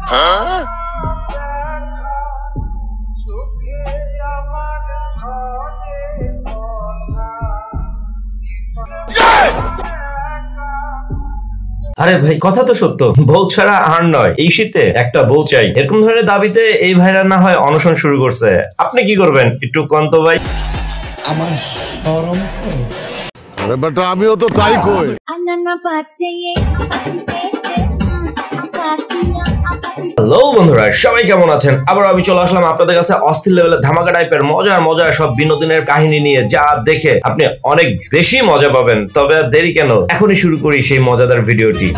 আরে ভাই কথা তো সত্য, বউ ছাড়া আর নয়, এই শীতে একটা বউ চাই, এরকম ধরনের দাবিতে এই ভাইরা না হয় অনশন শুরু করছে। আপনি কি করবেন একটু কন তো ভাই। আমার শরম করে। আরে বেটা আমিও তো তাই কই। হ্যালো বন্ধুরা, সবাই কেমন আছেন? আবার আমি চলে আসলাম আপনাদের কাছে অস্থির লেভেলের ধামাকা টাইপের মজার সব বিনোদনের কাহিনী নিয়ে, যা দেখে আপনি অনেক বেশি মজা পাবেন। তবে আর দেরি কেন, এখনই শুরু করি সেই মজাদার ভিডিওটি।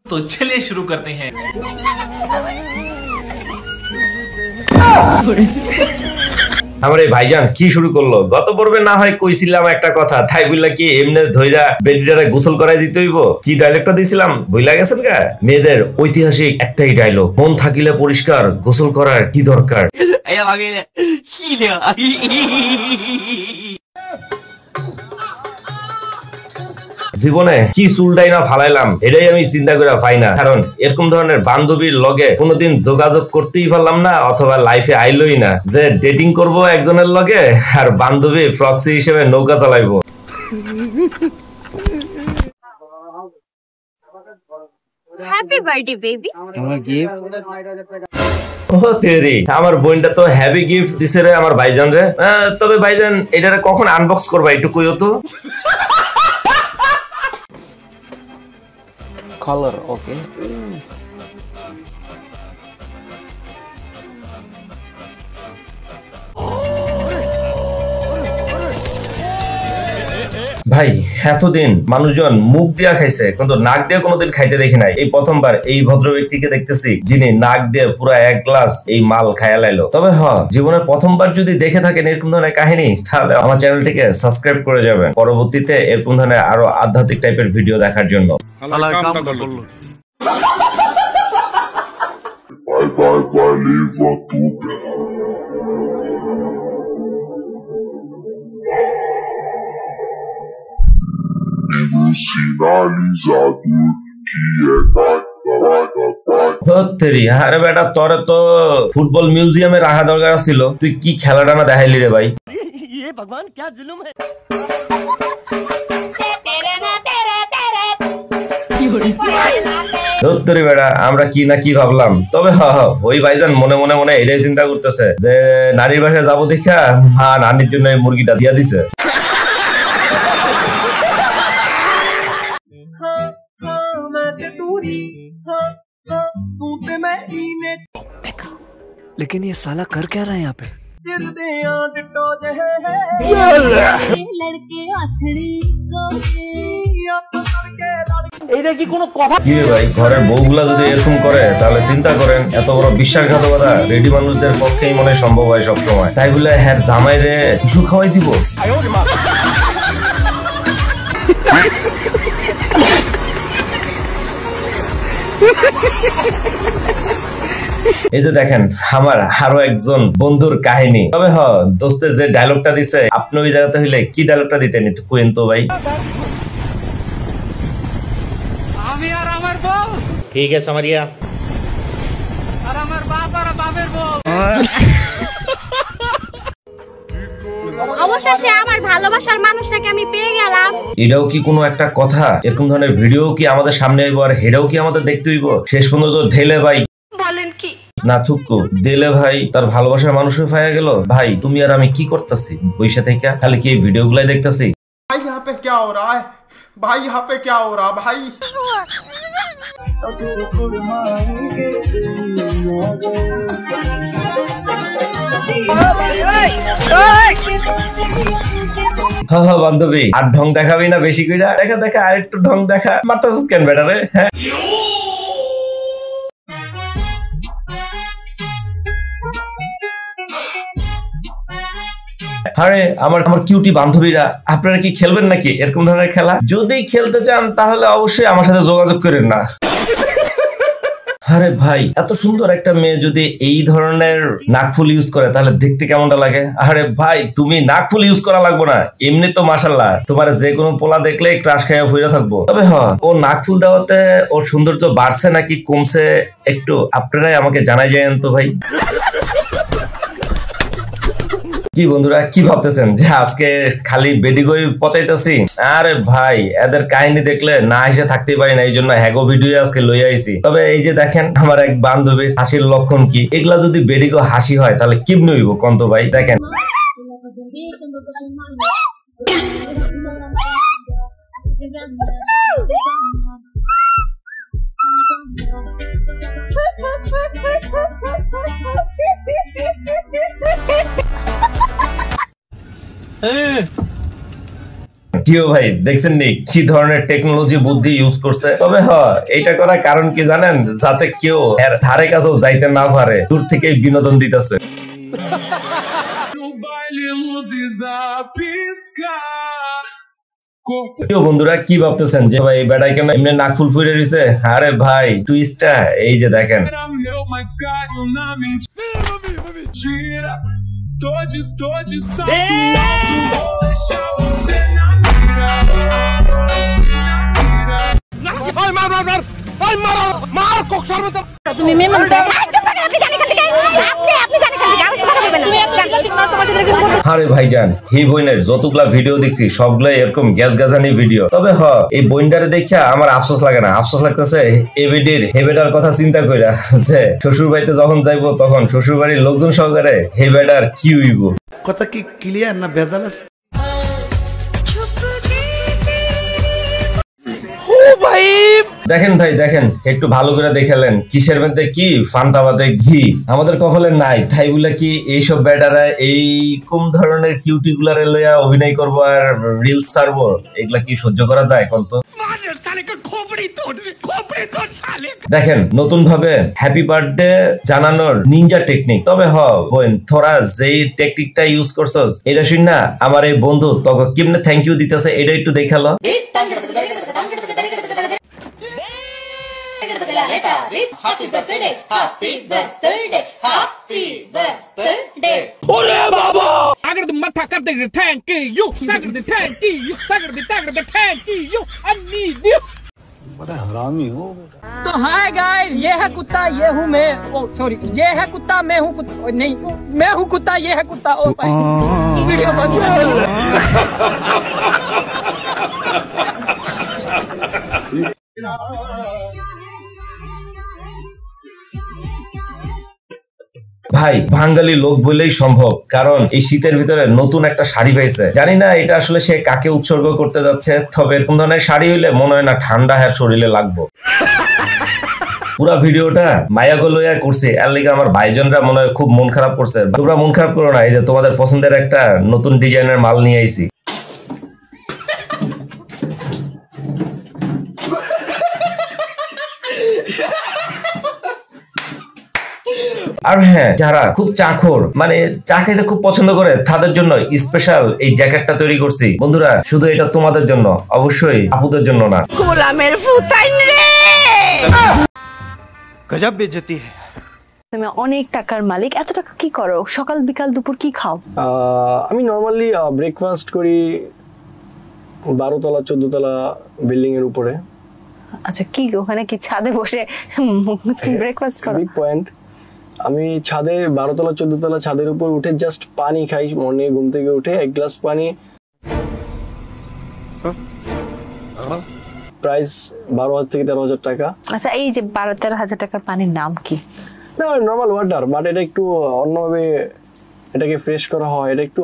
तो चलिए शुरू करते हैं। আমার এই ভাইজান কি শুরু করলো? গত পর্বে না হয় কইছিলাম একটা কথা, তাই বললা কি এমনি ধইরা বেডিটারে গোসল করাই দিতে হইব? কি ডায়লগটা দিছিলাম ভুলা গেছেন গা? মেয়েদের ঐতিহাসিক একটাই ডায়লগ, মন থাকিলে পরিষ্কার, গোসল করার কি দরকার? জীবনে কি চুলটাই না ফালাইলাম, এটাই আমি চিন্তা করে পাই না। কারণ এরকম ধরনের বান্ধবীর লগে কোনোদিন যোগাযোগ করতেই পারলাম না, অথবা লাইফে আইলই না যে ডেটিং করব একজনের লগে আর বান্ধবী প্রক্সি হিসেবে নৌকা চালাইবো। Happy birthday baby. আমার গিফট। ও তেরি, আমার বোনটা তো হ্যাপি গিফট দিছে রে আমার ভাইজান রে। তবে ভাইজান এটারে কখন আনবক্স করবা একটু কইও তো। Color, okay. ভাই এতদিন মানুষজন মুখ দিয়া খাইছে, কিন্তু নাক দিয়ে কোনোদিন খাইতে দেখি নাই। এই প্রথমবার এই ভদ্র ব্যক্তিকে দেখতেছি যিনি নাক দিয়ে পুরো এক গ্লাস এই মাল খায়া লাইলো। তবে জীবনের প্রথমবার যদি দেখে থাকেন এরকম ধরনের কাহিনী, তাহলে আমার চ্যানেলটিকে সাবস্ক্রাইব করে যাবেন পরবর্তীতে এরকম ধরনের আরো আধ্যাত্মিক টাইপের ভিডিও দেখার জন্য। আরে বেটা, তোরে তো ফুটবল মিউজিয়ামে রাখা দরকার ছিল, তুই কি খেলাটা না দেখাইলি রে ভাই? भगवान क्या जुल्म है। ধত্তরি বেটা, আমরা কি না কি ভাবলাম। তবে ওই ভাইজান মনে মনে এটাই চিন্তা করতেছে যে নারীর বাসায় যাবো দেখা মা নানির জন্য এই মুরগিটা দিয়া দিছে। लेकिन ये साला कर क्या रहा है यहाँ पे? কি রে ভাই, ঘরের বউগুলা যদি এরকম করে তাহলে চিন্তা করেন এত বড় বিশ্বাসঘাতকতা রেডি মানুষদের পক্ষেই মনে সম্ভব হয় সব সময়। তাই বলে হ্যাঁ জামাই রে কিছু খাওয়াই দিব? এই যে দেখেন আমার আরো একজন বন্ধুর কাহিনী। তবে দোস্তে যে ডায়লগটা দিছে, আপনি ওই জায়গাতে হইলে কি ডায়লগটা দিতেন একটু কইেন তো ভাই। আমি আর আমার বউ ঠিক আছে সামারিয়া আর আমার বাপ আর বাপের বউ। অবশেষে আমার ভালোবাসার মানুষটাকে আমি পেয়ে গেলাম। এটাও কি কোনো একটা কথা? এরকম ধরনের ভিডিও কি আমাদের সামনে আইবো আর হেডাও কি আমাদের দেখতে হইব? শেষ পর্যন্ত ঢেলে ভাই বলেন কি না থুকু দিলে ভাই তার ভালোবাসার মানুষও পাওয়া গেল। ভাই তুমি আর আমি কি করতেছি বইসা থেকে? খালি কি এই ভিডিও গুলাই দেখতেছি? भाई यहाँ पे क्या हो रहा है? भाई यहाँ पे क्या हो रहा भाई? বান্ধবী আর ঢং দেখাবি না বেশি কইরা? দেখা আর একটু ঢং দেখা। মারতাছিস কেন বেটা রে? হ্যাঁ আরে আমার কিউটি বান্ধবীরা, আপনারা কি খেলবেন নাকি এরকম ধরনের খেলা? যদি খেলতে চান তাহলে অবশ্যই আমার সাথে যোগাযোগ করেন না। আরে ভাই, এত সুন্দর একটা মেয়ে যদি এই ধরনের নাকফুল ইউজ করে তাহলে দেখতে কেমনটা লাগে? আরে ভাই, তুমি নাকফুল ইউজ করা লাগবে না, এমনি তো মাশাআল্লাহ তোমার যে কোনো পোলা দেখলে ক্রাশ খাইয়া ফুইরা থাকবো। তবে হ্যাঁ, ও নাকফুল দেওয়াতে ওর সৌন্দর্য বাড়ছে নাকি কমছে একটু আপনারাই আমাকে জানাই যায়েন তো ভাই। কি বন্ধুরা, কি ভাবতেছেন যে আজকে খালি বেডিগই পচাইতেছি? আরে ভাই, এদের কাহিনী দেখলে না এসে থাকতেই পারি না, এই জন্য হ্যাগো ভিডিও আজকে লই আইছি। তবে এই যে দেখেন আমার এক বান্ধবীর হাসির লক্ষণ কি, এগুলা যদি বেডিগো হাসি হয় তাহলে কেমনে হইব কন্ত ভাই? দেখেন কিও ভাই, দেখছেন নি কি ধরনের টেকনোলজি বুদ্ধি ইউজ করছে? তবে হ্যাঁ, এটা করার কারণ কি জানেন? যাতে কেউ এর ধারে কাছেও যাইতে না পারে, দূর থেকে বিনোদন দিতেছে। বন্ধুরা, কি ভাবতেছেন যে ভাই বেড়াই কেন এমনি নাকফুল ফুইরে রইছে? আরে ভাই, টুইস্টটা এই যে দেখেন। তুমি মেয়ে মানুষ আরে ভাইজান, এই বইনের যতগুলা ভিডিও দেখছি সবগুলাই এরকম গ্যাস গাজানি ভিডিও। তবে হ্যাঁ, এই বইনটারে দেখা আমার আফসোস লাগে না, আফসোস লাগতেছে এবিডির হেবেডার কথা চিন্তা কইরা যে শ্বশুর বাড়িতে যখন যাইবো তখন শ্বশুর বাড়ির লোকজন সহকারে হেবেডার কি হইব। কথা কি ক্লিয়ার না ভেজাল আছে? দেখেন ভাই দেখেন, একটু ভালো করে দেখালেন কিসের মধ্যে কি ফান্তাবাদে ঘি আমাদের কপালে নাই, তাই বলে কি এইসব ব্যাটারা এই কোন ধরনের কিউটি গুলারে লইয়া অভিনয় করবো আর রিলস ছাড়বো? এগুলা কি সহ্য করা যায় কোন? তো দেখেন নতুন ভাবে হ্যাপি বার্থডে জানানোর নিনজা টেকনিক। তবে হ বোন, তোরা যেই টেকনিকটা ইউজ করছস এটা শুন না আমার এই বন্ধু তোকে কেমনে থ্যাংক ইউ দিতেছে এটা একটু দেখালো। Happy birthday, happy birthday, happy birthday. Ore baba! Agar tu matha kar de thank you, tagar de thank you, tagar de thank you. I need you. बड़ा हरामी हो बेटा। तो हाय गाइस, ये है कुत्ता, ये हूँ मैं। ओ सॉरी, ये है कुत्ता, मैं हूँ कुत्ता। नहीं, मैं हूँ कुत्ता, ये है कुत्ता। ओ वीडियो बंद कर। ভাই, বাঙালি লোক বলেই সম্ভব, কারণ এই শীতের ভিতরে নতুন একটা শাড়ি পাইছে। জানি না এটা আসলে সে কাকে উৎসর্গ করতে যাচ্ছে, তবে এরকম ধরনের শাড়ি হইলে মনে হয় না ঠান্ডা হ্যাঁ শরীরে লাগবো। পুরা ভিডিওটা মায়া গলইয়া করছে, এর লিগে আমার ভাইজনরা মনে হয় খুব মন খারাপ করছে। তোমরা মন খারাপ করো না, এই যে তোমাদের পছন্দের একটা নতুন ডিজাইনের মাল নিয়ে আইছি। আর হ্যাঁ, যারা খুব চাখোর মানে চা খেতে খুব পছন্দ করে তাদের জন্য স্পেশাল এই জ্যাকেটটা তৈরি করছি। বন্ধুরা, শুধু এটা তোমাদের জন্য, অবশ্যই আপুদের জন্য না। গোলামের ফুটাইন রে, गजब बेइज्जती है। তুমি অনেক টাকার মালিক, এত টাকা কি করো? সকাল বিকাল দুপুর কি খাও? আমি নরমালি ব্রেকফাস্ট করি 12 তলা 14 তলা বিল্ডিং এর উপরে। আচ্ছা, কি ওখানে কি ছাদে বসে ব্রেকফাস্ট করো? বিগ পয়েন্ট, আমি ছাদে 12 তলা 14 তলা ছাদের উপর উঠে জাস্ট পানি খাই। মর্নিং ঘুম থেকে উঠে এক গ্লাস পানি, প্রাইস 12,000 থেকে 13,000 টাকা। আচ্ছা, এই যে 12-13,000 টাকার পানির নাম কি? না, নর্মাল ওয়াটার, বাট এটা একটু অন্যভাবে এটাকে ফ্রেশ করা হয়। এটা একটু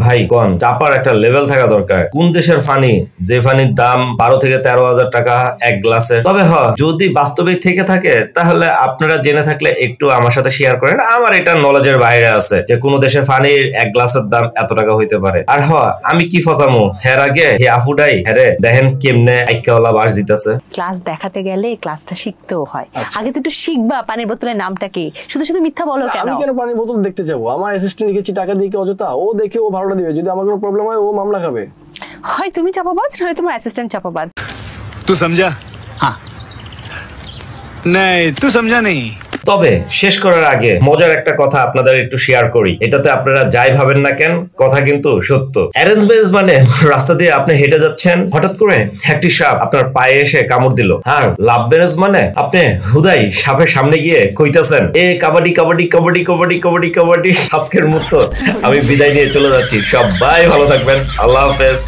ভাই কোন চাপার একটা লেভেল থাকা দরকার। কোন দেশের ফানি যে ফানির দাম 12 থেকে 13,000 টাকা এক গ্লাসে? তবে হ্যাঁ, যদি বাস্তবে থেকে থাকে তাহলে আপনারা জেনে থাকলে একটু আমার সাথে শেয়ার করেন। আমার এটা নলেজের বাইরে আছে যে কোন দেশে ফানির এক গ্লাসের দাম এত টাকা হইতে পারে। আর হ্যাঁ, আমি কি ফসামু হের আগে হে আফুডাই হেরে দেখেন কেমনে আইকাওয়ালা বাস দিতেছে। ক্লাস দেখাতে গেলে ক্লাসটা শিখতেও হয়। আগে তো একটু শিখবা পানির বোতলের নামটা কি। শুধু শুধু মিথ্যা বলো কেন? আমি কেন পানির বোতল দেখতে যাবো? আমার অ্যাসিস্ট্যান্ট লিখেছি টাকা দিয়ে কি অযথা? ও দেখে ও ভাড়াটা দিবে, যদি আমার কোনো প্রবলেম হয় ও মামলা খাবে। হয় তুমি চাপাবাজ, নয় তোমার অ্যাসিস্ট্যান্ট চাপাবাজ। तू समझा? हाँ। नहीं तू समझा नहीं। তবে শেষ করার আগে মজার একটা কথা আপনাদের একটু শেয়ার করি, এটাতে আপনারা যাই ভাবেন না কেন কথা কিন্তু সত্য। অ্যারেঞ্জ ম্যারেজ মানে রাস্তা দিয়ে আপনি হেঁটে যাচ্ছেন, হঠাৎ করে একটি সাপ আপনার পায়ে এসে কামড় দিল। আর লাভ ম্যারেজ মানে আপনি হুদাই সাপের সামনে গিয়ে কইতাছেন এ কাবাডি কাবাডি কাবাডি কাবাডি কাবাডি কাবাডি। আজকের মতো আমি বিদায় নিয়ে চলে যাচ্ছি, সবাই ভালো থাকবেন, আল্লাহ হাফেজ।